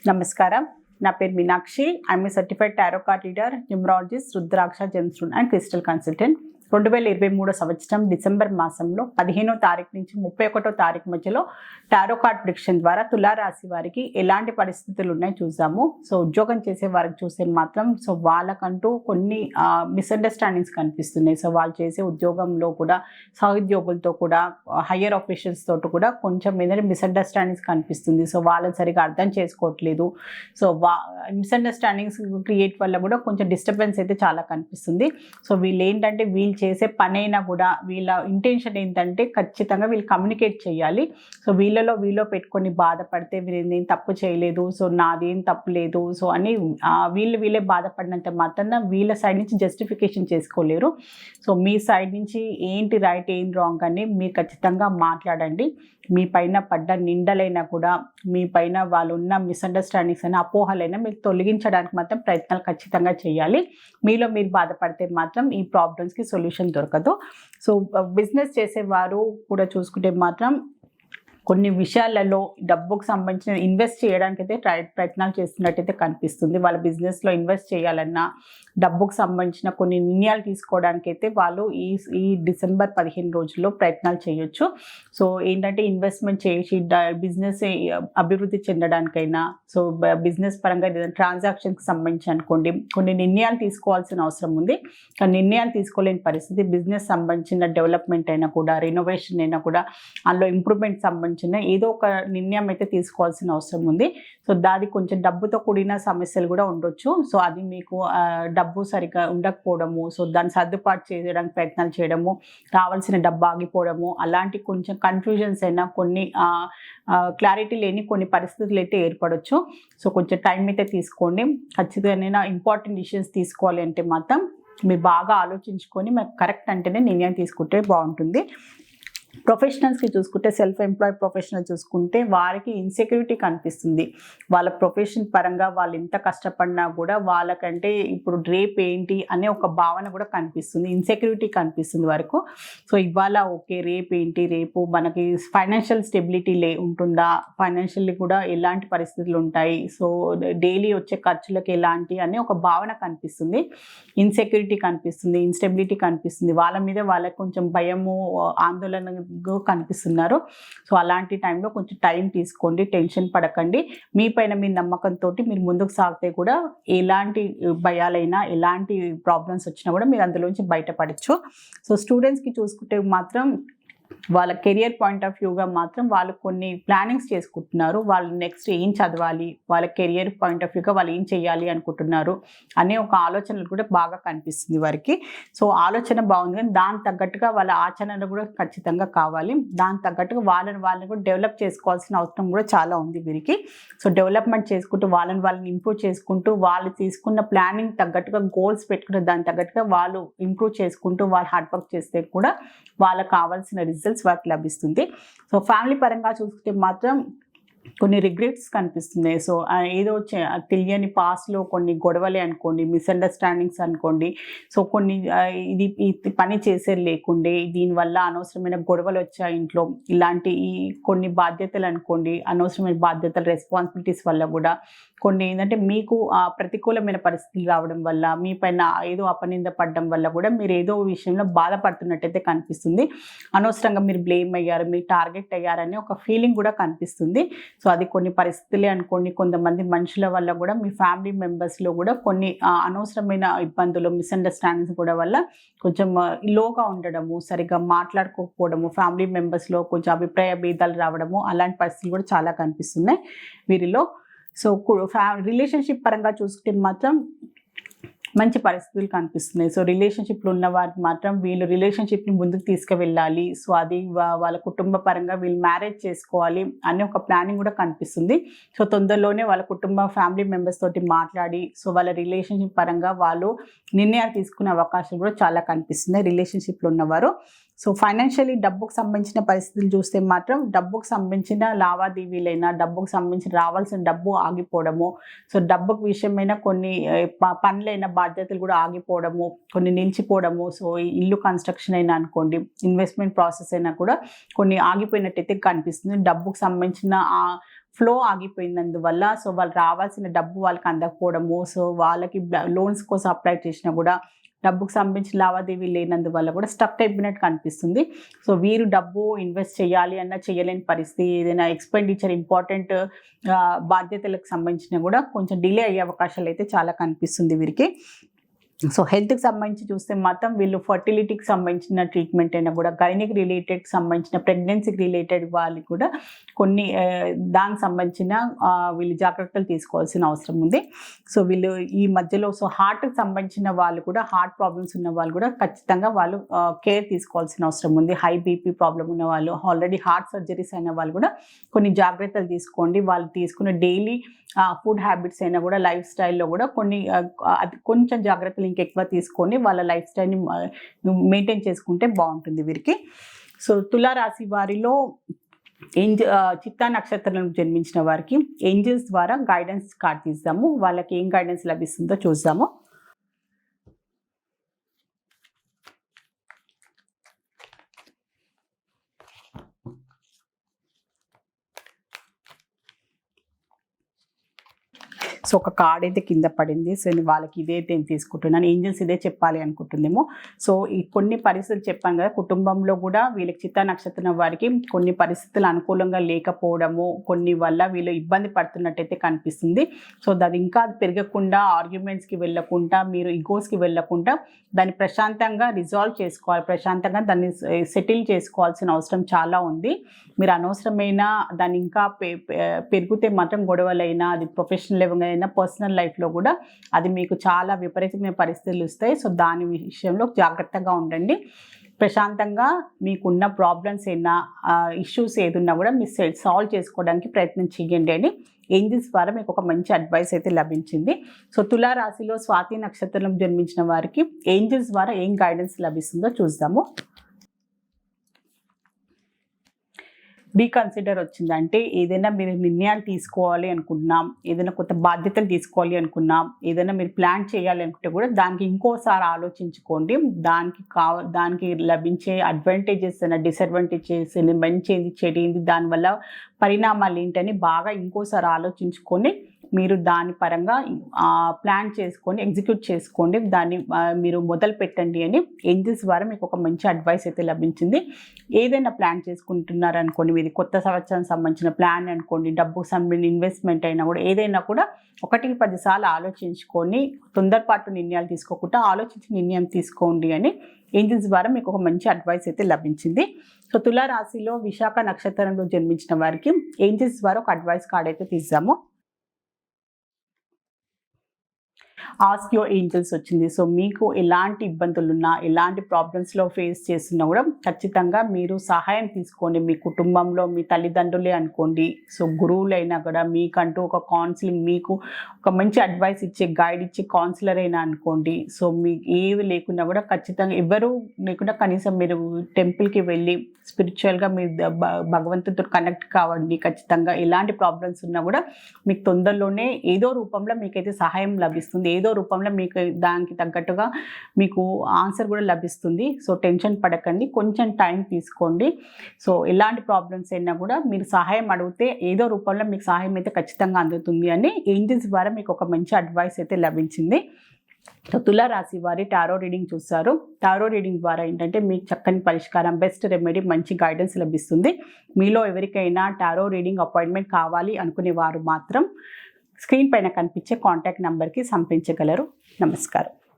నమస్కారం. నా పేరు Meenakshi. I'm a certified tarot card reader, numerologist, rudraksha gemstone and crystal consultant. 2023 సంవత్సరం డిసెంబర్ మాసంలో 15వ తారీఖు నుంచి 31వ తారీఖు మధ్యలో టారో కార్డ్ ప్రిడిక్షన్ ద్వారా తులారాశి వారికి ఎలాంటి పరిస్థితులు ఉన్నాయో చూసాము. సో ఉద్యోగం చేసే వారికి చూసే మాత్రం వాళ్ళకంటూ కొన్ని మిస్అండర్స్టాండింగ్స్ కనిపిస్తున్నాయి. సో వాళ్ళు చేసే ఉద్యోగంలో కూడా సహోద్యోగులతో కూడా హయ్యర్ ఆఫీషియల్స్ తోటి కూడా కొంచెం ఏదైనా మిస్అండర్స్టాండింగ్స్ కనిపిస్తుంది. సో వాళ్ళని సరిగా అర్థం చేసుకోవట్లేదు. సో మిస్అండర్స్టాండింగ్స్ క్రియేట్ వల్ల కూడా కొంచెం డిస్టర్బెన్స్ అయితే చాలా కనిపిస్తుంది. సో వీళ్ళు ఏంటంటే వీళ్ళు చేసే పని అయినా కూడా వీళ్ళ ఇంటెన్షన్ ఏంటంటే ఖచ్చితంగా వీళ్ళు కమ్యూనికేట్ చేయాలి. సో వీళ్ళలో పెట్టుకొని బాధపడితే వీళ్ళేం తప్పు చేయలేదు, సో నాదేం తప్పు లేదు, సో అని వీళ్ళే బాధపడినంత మాత్రాన వీళ్ళ సైడ్ నుంచి జస్టిఫికేషన్ చేసుకోలేరు. సో మీ సైడ్ నుంచి ఏంటి రైట్ ఏం రాంగ్ అని మీరు ఖచ్చితంగా మాట్లాడండి. మీ పైన పడ్డ నిందలైనా కూడా, మీ పైన వాళ్ళు ఉన్న మిస్అండర్స్టాండింగ్స్ అయినా అపోహలైనా మీరు తొలగించడానికి మాత్రం ప్రయత్నాలు ఖచ్చితంగా చేయాలి. మీలో మీరు బాధపడితే మాత్రం ఈ ప్రాబ్లమ్స్కి సొల్యూషన్ దొరకదు. సో బిజినెస్ చేసేవారు కూడా చూసుకుంటే మాత్రం కొన్ని విషయాలలో డబ్బుకు సంబంధించిన ఇన్వెస్ట్ చేయడానికి అయితే ప్రయత్నాలు చేస్తున్నట్టయితే కనిపిస్తుంది. వాళ్ళ బిజినెస్లో ఇన్వెస్ట్ చేయాలన్నా, డబ్బుకు సంబంధించిన కొన్ని నిర్ణయాలు తీసుకోవడానికి అయితే వాళ్ళు ఈ డిసెంబర్ 15 రోజుల్లో ప్రయత్నాలు చేయొచ్చు. సో ఏంటంటే ఇన్వెస్ట్మెంట్ చేసి బిజినెస్ అభివృద్ధి చెందడానికైనా, సో బిజినెస్ పరంగా ఏదైనా ట్రాన్సాక్షన్కి సంబంధించి అనుకోండి కొన్ని నిర్ణయాలు తీసుకోవాల్సిన అవసరం ఉంది. కానీ నిర్ణయాలు తీసుకోలేని పరిస్థితి. బిజినెస్ సంబంధించిన డెవలప్మెంట్ అయినా కూడా, రెనోవేషన్ అయినా కూడా, అందులో ఇంప్రూవ్మెంట్ సంబంధించిన ఏదో ఒక నిర్ణయం అయితే తీసుకోవాల్సిన అవసరం ఉంది. సో దాది కొంచెం డబ్బుతో కూడిన సమస్యలు కూడా ఉండొచ్చు. సో అది మీకు డబ్బు సరిగ్గా ఉండకపోవడము, సో దాన్ని సర్దుబాటు చేయడానికి ప్రయత్నాలు చేయడము, రావాల్సిన డబ్బు ఆగిపోవడము, అలాంటి కొంచెం కన్ఫ్యూజన్స్ అయినా కొన్ని క్లారిటీ లేని కొన్ని పరిస్థితులు అయితే ఏర్పడవచ్చు. సో కొంచెం టైం అయితే తీసుకోండి. ఖచ్చితంగా ఇంపార్టెంట్ డిసిషన్స్ తీసుకోవాలి అంటే మాత్రం మీరు బాగా ఆలోచించుకొని మీకు కరెక్ట్ అంటేనే నిర్ణయం తీసుకుంటే బాగుంటుంది. ప్రొఫెషనల్స్కి చూసుకుంటే, సెల్ఫ్ ఎంప్లాయ్ ప్రొఫెషనల్ చూసుకుంటే వారికి ఇన్సెక్యూరిటీ కనిపిస్తుంది. వాళ్ళ ప్రొఫెషన్ పరంగా వాళ్ళు ఎంత కష్టపడినా కూడా వాళ్ళకంటే ఇప్పుడు రేపు ఏంటి అనే ఒక భావన కూడా కనిపిస్తుంది. ఇన్సెక్యూరిటీ కనిపిస్తుంది వరకు. సో ఇవాళ ఓకే, రేపు ఏంటి, రేపు మనకి ఫైనాన్షియల్ స్టెబిలిటీ ఉంటుందా, ఫైనాన్షియల్లీ కూడా ఎలాంటి పరిస్థితులు ఉంటాయి, సో డైలీ వచ్చే ఖర్చులకు ఎలాంటి అనే ఒక భావన కనిపిస్తుంది. ఇన్సెక్యూరిటీ కనిపిస్తుంది, ఇన్స్టెబిలిటీ కనిపిస్తుంది. వాళ్ళ మీద వాళ్ళకి కొంచెం భయము, ఆందోళన కనిపిస్తున్నారు. సో అలాంటి టైంలో కొంచెం టైం తీసుకోండి, టెన్షన్ పడకండి. మీ పైన మీ నమ్మకంతో మీరు ముందుకు సాగితే కూడా ఎలాంటి భయాలైనా, ఎలాంటి ప్రాబ్లమ్స్ వచ్చినా కూడా మీరు అందులోంచి బయటపడచ్చు. సో స్టూడెంట్స్కి చూసుకుంటే మాత్రం వాళ్ళ కెరియర్ పాయింట్ ఆఫ్ వ్యూగా మాత్రం వాళ్ళు కొన్ని ప్లానింగ్స్ చేసుకుంటున్నారు. వాళ్ళు నెక్స్ట్ ఏం చదవాలి, వాళ్ళ కెరియర్ పాయింట్ ఆఫ్ వ్యూగా వాళ్ళు ఏం చేయాలి అనుకుంటున్నారు అనే ఒక ఆలోచనలు కూడా బాగా కనిపిస్తుంది వారికి. సో ఆలోచన బాగుంది, కానీ దానికి తగ్గట్టుగా వాళ్ళ ఆచరణ కూడా ఖచ్చితంగా కావాలి. దానికి తగ్గట్టుగా వాళ్ళని కూడా డెవలప్ చేసుకోవాల్సిన అవసరం కూడా చాలా ఉంది వీరికి. సో డెవలప్మెంట్ చేసుకుంటూ వాళ్ళని ఇంప్రూవ్ చేసుకుంటూ, వాళ్ళు తీసుకున్న ప్లానింగ్ తగ్గట్టుగా గోల్స్ పెట్టుకుంటే దానికి తగ్గట్టుగా వాళ్ళు ఇంప్రూవ్ చేసుకుంటూ వాళ్ళు హార్డ్ వర్క్ చేస్తే కూడా వాళ్ళకి కావాల్సిన రిజల్ట్స్ వారికి లభిస్తుంది. సో ఫ్యామిలీ పరంగా చూసుకుంటే మాత్రం కొన్ని రిగ్రెట్స్ కనిపిస్తున్నాయి. సో ఏదో తెలియని పాస్ట్లో కొన్ని గొడవలే అనుకోండి, మిస్అండర్స్టాండింగ్స్ అనుకోండి. సో కొన్ని ఈ పని చేసేది లేకుండే దీనివల్ల అనవసరమైన గొడవలు వచ్చాయి ఇంట్లో, ఇలాంటి కొన్ని బాధ్యతలు అనుకోండి, అనవసరమైన బాధ్యతలు, రెస్పాన్సిబిలిటీస్ వల్ల కూడా కొన్ని ఏంటంటే మీకు ప్రతికూలమైన పరిస్థితులు రావడం వల్ల, మీ పైన ఏదో అపనింద పడడం వల్ల కూడా మీరు ఏదో విషయంలో బాధపడుతున్నట్టయితే కనిపిస్తుంది. అనవసరంగా మీరు బ్లేమ్ అయ్యారు, మీరు టార్గెట్ అయ్యారని ఒక ఫీలింగ్ కూడా కనిపిస్తుంది. సో అది కొన్ని పరిస్థితులే అనుకోండి. కొంతమంది మనుషుల వల్ల కూడా మీ ఫ్యామిలీ మెంబర్స్లో కూడా కొన్ని అనవసరమైన ఇబ్బందులు, మిస్అండర్స్టాండింగ్స్ కూడా వల్ల కొంచెం లోగా ఉండడము, సరిగ్గా మాట్లాడుకోకపోవడము, ఫ్యామిలీ మెంబర్స్లో కొంచెం అభిప్రాయ భేదాలు రావడము, అలాంటి పరిస్థితులు కూడా చాలా కనిపిస్తున్నాయి వీరిలో. సో రిలేషన్షిప్ పరంగా చూసుకుంటే మాత్రం మంచి పరిస్థితులు కనిపిస్తున్నాయి. సో రిలేషన్షిప్లో ఉన్న వారికి మాత్రం వీళ్ళు రిలేషన్షిప్ని ముందుకు తీసుకువెళ్ళాలి. సో అది వాళ్ళ కుటుంబ పరంగా వీళ్ళు మ్యారేజ్ చేసుకోవాలి అనే ఒక ప్లానింగ్ కూడా కనిపిస్తుంది. సో తొందరలోనే వాళ్ళ కుటుంబ ఫ్యామిలీ మెంబర్స్ తోటి మాట్లాడి, సో వాళ్ళ రిలేషన్షిప్ పరంగా వాళ్ళు నిర్ణయాలు తీసుకునే అవకాశం కూడా చాలా కనిపిస్తున్నాయి రిలేషన్షిప్లో ఉన్నవారు. సో ఫైనాన్షియలీ డబ్బుకు సంబంధించిన పరిస్థితులు చూస్తే మాత్రం డబ్బుకు సంబంధించిన లావాదేవీలైనా, డబ్బుకు సంబంధించి రావాల్సిన డబ్బు ఆగిపోవడము, సో డబ్బుకు విషయమైన కొన్ని పనులైన బాధ్యతలు కూడా ఆగిపోవడము, కొన్ని నిలిచిపోవడము, సో ఇల్లు కన్స్ట్రక్షన్ అయినా అనుకోండి, ఇన్వెస్ట్మెంట్ ప్రాసెస్ అయినా కూడా కొన్ని ఆగిపోయినట్టయితే కనిపిస్తుంది. డబ్బుకు సంబంధించిన ఫ్లో ఆగిపోయినందువల్ల సో వాళ్ళు రావాల్సిన డబ్బు వాళ్ళకి అందకపోవడము, సో వాళ్ళకి లోన్స్ కోసం అప్లై చేసినా కూడా డబ్బుకు సంబంధించిన లావాదేవీ లేనందువల్ల కూడా స్టక్ అయిపోయినట్టు కనిపిస్తుంది. సో వీరు డబ్బు ఇన్వెస్ట్ చేయాలి అన్నా చేయలేని పరిస్థితి, ఏదైనా ఎక్స్పెండిచర్ ఇంపార్టెంట్ బాధ్యతలకు సంబంధించిన కూడా కొంచెం డిలే అయ్యే అవకాశాలు అయితే చాలా కనిపిస్తుంది వీరికి. సో హెల్త్కి సంబంధించి చూస్తే మాత్రం వీళ్ళు ఫర్టిలిటీకి సంబంధించిన ట్రీట్మెంట్ అయినా కూడా, గైనిక్ రిలేటెడ్కి సంబంధించిన, ప్రెగ్నెన్సీకి రిలేటెడ్ వాళ్ళకి కూడా కొన్ని దానికి సంబంధించిన వీళ్ళు జాగ్రత్తలు తీసుకోవాల్సిన అవసరం ఉంది. సో వీళ్ళు ఈ మధ్యలో సో హార్ట్కి సంబంధించిన వాళ్ళు కూడా, హార్ట్ ప్రాబ్లమ్స్ ఉన్న వాళ్ళు కూడా ఖచ్చితంగా వాళ్ళు కేర్ తీసుకోవాల్సిన అవసరం ఉంది. హై బీపీ ప్రాబ్లం ఉన్న వాళ్ళు, ఆల్రెడీ హార్ట్ సర్జరీస్ అయిన వాళ్ళు కూడా కొన్ని జాగ్రత్తలు తీసుకోండి. వాళ్ళు తీసుకునే డైలీ ఫుడ్ హ్యాబిట్స్ అయినా కూడా, లైఫ్ స్టైల్లో కూడా కొన్ని కొంచెం జాగ్రత్తలు ఇంకెక్కువ తీసుకొని వాళ్ళ లైఫ్ స్టైల్ని మెయింటైన్ చేసుకుంటే బాగుంటుంది వీరికి. సో తులారాశి వారిలో చిత్తా నక్షత్రం జన్మించిన వారికి ఏంజల్స్ ద్వారా గైడెన్స్ కార్డ్ తీద్దాము. వాళ్ళకి ఏం గైడెన్స్ లభిస్తుందో చూద్దాము. సో ఒక కార్డ్ అయితే కింద పడింది. సో వాళ్ళకి ఇదే నేను తీసుకుంటున్నాను, ఏంజల్స్ ఇదే చెప్పాలి అనుకుంటుందేమో. సో ఈ కొన్ని పరిస్థితులు చెప్పాను కదా, కుటుంబంలో కూడా వీళ్ళకి చిత్తా నక్షత్రం వారికి కొన్ని పరిస్థితులు అనుకూలంగా లేకపోవడము, కొన్ని వల్ల వీళ్ళు ఇబ్బంది పడుతున్నట్టయితే కనిపిస్తుంది. సో అది ఇంకా పెరగకుండా, ఆర్గ్యుమెంట్స్కి వెళ్ళకుండా, మీరు ఈగోస్కి వెళ్ళకుండా దాన్ని ప్రశాంతంగా రిజాల్వ్ చేసుకోవాలి, ప్రశాంతంగా దాన్ని సెటిల్ చేసుకోవాల్సిన అవసరం చాలా ఉంది. మీరు అనవసరమైన దాన్ని ఇంకా పెరిగితే మాత్రం గొడవలైనా, అది ప్రొఫెషనల్ లెవెల్ అయినా, పర్సనల్ లైఫ్లో కూడా అది మీకు చాలా విపరీతమైన పరిస్థితులు ఇస్తాయి. సో దాని విషయంలో జాగ్రత్తగా ఉండండి. ప్రశాంతంగా మీకున్న ప్రాబ్లమ్స్ అయినా, ఇష్యూస్ ఏదున్నా కూడా మీరు సాల్వ్ చేసుకోవడానికి ప్రయత్నం చేయండి అని ఏంజల్స్ ద్వారా మీకు ఒక మంచి అడ్వైస్ అయితే లభించింది. సో తులారాశిలో స్వాతి నక్షత్రం జన్మించిన వారికి ఏంజల్స్ ద్వారా ఏం గైడెన్స్ లభిస్తుందో చూద్దాము. రీకన్సిడర్ వచ్చిందంటే ఏదైనా మీరు నిర్ణయాలు తీసుకోవాలి అనుకున్నాం, ఏదైనా కొత్త బాధ్యతలు తీసుకోవాలి అనుకున్నాం, ఏదైనా మీరు ప్లాన్ చేయాలి అనుకుంటే కూడా దానికి ఇంకోసారి ఆలోచించుకోండి. దానికి లభించే అడ్వాంటేజెస్ అయినా, డిసడ్వాంటేజెస్, మంచి ఏంది, చెడు ఏంది, దానివల్ల పరిణామాలు ఏంటని బాగా ఇంకోసారి ఆలోచించుకొని మీరు దాని పరంగా ప్లాన్ చేసుకొని ఎగ్జిక్యూట్ చేసుకోండి, దాన్ని మీరు మొదలు పెట్టండి అని ఏంజల్స్ ద్వారా మీకు ఒక మంచి అడ్వైస్ అయితే లభించింది. ఏదైనా ప్లాన్ చేసుకుంటున్నారు అనుకోండి, మీది కొత్త సంవత్సరానికి సంబంధించిన ప్లాన్ అనుకోండి, డబ్బుకు సంబంధించిన ఇన్వెస్ట్మెంట్ అయినా కూడా, ఏదైనా కూడా 1-10 సార్లు ఆలోచించుకొని తొందరపాటు నిర్ణయాలు తీసుకోకుండా ఆలోచించి నిర్ణయం తీసుకోండి అని ఏంజల్స్ ద్వారా మీకు ఒక మంచి అడ్వైస్ అయితే లభించింది. సో తులారాశిలో విశాఖ నక్షత్రంలో జన్మించిన వారికి ఏంజల్స్ ద్వారా ఒక అడ్వైస్ కార్డ్ అయితే తీద్దాము. ఆస్క్ యువర్ ఏంజల్స్ వచ్చింది. సో మీకు ఎలాంటి ఇబ్బందులున్నా, ఎలాంటి ప్రాబ్లమ్స్లో ఫేస్ చేస్తున్నా కూడా ఖచ్చితంగా మీరు సహాయం తీసుకోండి. మీ కుటుంబంలో మీ తల్లిదండ్రులే అనుకోండి, సో గురువులైనా కూడా, మీకంటూ ఒక కౌన్సిలింగ్, మీకు ఒక మంచి అడ్వైస్ ఇచ్చే, గైడ్ ఇచ్చే కౌన్సిలర్ అయినా అనుకోండి. సో మీకు ఏవి లేకున్నా కూడా ఖచ్చితంగా, ఎవరు లేకుండా కనీసం మీరు టెంపుల్కి వెళ్ళి స్పిరిచువల్గా మీరు భగవంతుడితో కనెక్ట్ కావండి. ఖచ్చితంగా ఎలాంటి ప్రాబ్లమ్స్ ఉన్నా కూడా మీకు తొందరలోనే ఏదో రూపంలో మీకైతే సహాయం లభిస్తుంది, ఏదో రూపంలో మీకు దానికి తగ్గట్టుగా మీకు ఆన్సర్ కూడా లభిస్తుంది. సో టెన్షన్ పడకండి, కొంచెం టైం తీసుకోండి. సో ఎలాంటి ప్రాబ్లమ్స్ అయినా కూడా మీరు సహాయం అడిగితే ఏదో రూపంలో మీకు సహాయం అయితే ఖచ్చితంగా అందుతుంది అని ఏంజల్స్ ద్వారా మీకు ఒక మంచి అడ్వైస్ అయితే లభించింది. తులారాశి వారి టారో రీడింగ్ చూస్తారు. టారో రీడింగ్ ద్వారా ఏంటంటే మీకు చక్కని పరిష్కారం, బెస్ట్ రెమెడీ, మంచి గైడెన్స్ లభిస్తుంది. మీలో ఎవరికైనా టారో రీడింగ్ అపాయింట్మెంట్ కావాలి అనుకునే వారు మాత్రం స్క్రీన్ పైన కనిపించే కాంటాక్ట్ నెంబర్కి సంప్రదించగలరు. నమస్కారం.